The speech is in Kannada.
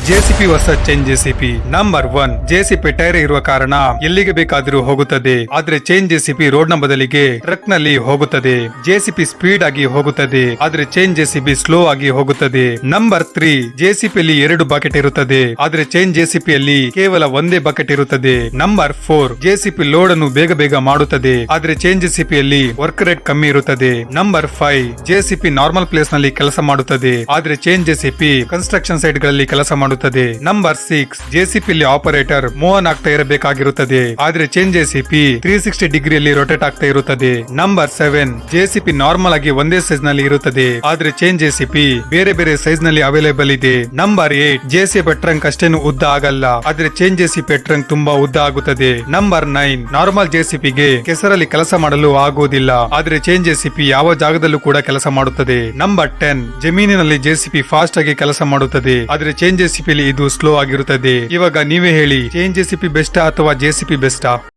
JCB versus chain JCB. Number 1, JCB tyre ಇರುವ ಕಾರಣ ಎಲ್ಲಿಗೆ ಬೇಕಾದರೂ ಹೋಗುತ್ತದೆ. ಆದ್ರೆ ಚೈನ್ ಜೆಸಿಪಿ ರೋಡ್ ನ ಬದಲಿಗೆ ಟ್ರಕ್ ನಲ್ಲಿ ಹೋಗುತ್ತದೆ. ಜೆಸಿಪಿ ಸ್ಪೀಡ್ ಆಗಿ ಹೋಗುತ್ತದೆ, ಆದ್ರೆ ಚೈನ್ ಜೆಸಿಪಿ ಸ್ಲೋ ಆಗಿ ಹೋಗುತ್ತದೆ. ನಂಬರ್ 3, ಜೆಸಿಪಿ ಯಲ್ಲಿ 2 ಬಕೆಟ್ ಇರುತ್ತದೆ, ಆದ್ರೆ ಚೈನ್ ಜೆಸಿಪಿ ಯಲ್ಲಿ ಕೇವಲ ಒಂದೇ ಬಕೆಟ್ ಇರುತ್ತದೆ. ನಂಬರ್ 4, ಜೆಸಿಪಿ ಲೋಡ್ ಅನ್ನು ಬೇಗ ಬೇಗ ಮಾಡುತ್ತದೆ, ಆದ್ರೆ ಚೈನ್ ಜೆಸಿಪಿ ಯಲ್ಲಿ ವರ್ಕ್ ರೇಟ್ ಕಮ್ಮಿ ಇರುತ್ತದೆ. ನಂಬರ್ 5, ಜೆಸಿಪಿ ನಾರ್ಮಲ್ ಪ್ಲೇಸ್ ನಲ್ಲಿ ಕೆಲಸ ಮಾಡುತ್ತದೆ, ಆದ್ರೆ ಚೈನ್ ಜೆಸಿಪಿ ಕನ್ಸ್ಟ್ರಕ್ಷನ್ ಸೈಟ್ ಗಳಲ್ಲಿ ಕೆಲಸ ಮಾಡುತ್ತದೆ. ನಂಬರ್ 6, ಜೆಸಿಪಿ ಯಲ್ಲಿ ಆಪರೇಟರ್ ಮೂವ್ ಆಗ್ತಾ ಇರಬೇಕಾಗಿರುತ್ತದೆ, ಆದ್ರೆ ಚೈನ್ ಜೆಸಿಪಿ 360 ಡಿಗ್ರಿಯಲ್ಲಿ ರೊಟೇಟ್ ಆಗ್ತಾ ಇರುತ್ತದೆ. ನಂಬರ್ 7, ಜೆಸಿಪಿ ನಾರ್ಮಲ್ ಆಗಿ ಒಂದೇ ಸೈಜ್ ನಲ್ಲಿ ಇರುತ್ತದೆ, ಆದ್ರೆ ಚೈನ್ ಜೆಸಿಪಿ ಬೇರೆ ಬೇರೆ ಸೈಜ್ ನಲ್ಲಿ ಅವೈಲೇಬಲ್ ಇದೆ. ನಂಬರ್ 8, ಜೆಸಿಪಿ ಟ್ರಂಕ್ ಅಷ್ಟೇನು ಉದ್ದ ಆಗಲ್ಲ, ಆದ್ರೆ ಚೈನ್ ಜೆಸಿಪಿ ಟ್ರಂಕ್ ತುಂಬಾ ಉದ್ದ ಆಗುತ್ತದೆ. ನಂಬರ್ 9, ನಾರ್ಮಲ್ ಜೆಸಿಪಿಗೆ ಕೆಸರಲ್ಲಿ ಕೆಲಸ ಮಾಡಲು ಆಗುವುದಿಲ್ಲ, ಆದ್ರೆ ಚೈನ್ ಜೆಸಿಪಿ ಯಾವ ಜಾಗದಲ್ಲೂ ಕೂಡ ಕೆಲಸ ಮಾಡುತ್ತದೆ. ನಂಬರ್ 10, ಜಮೀನಿನಲ್ಲಿ ಜೆಸಿಪಿ ಫಾಸ್ಟ್ ಆಗಿ ಕೆಲಸ ಮಾಡುತ್ತದೆ, ಆದ್ರೆ ಚೈನ್ ಜೆಸಿಪಿ ಇದು ಸ್ಲೋ ಆಗಿರುತ್ತದೆ. ಇವಾಗ ನೀವೇ ಹೇಳಿ, ಚೈನ್ ಜೆಸಿಪಿ ಬೆಸ್ಟಾ ಅಥವಾ ಜೆಸಿಪಿ ಬೆಸ್ಟಾ?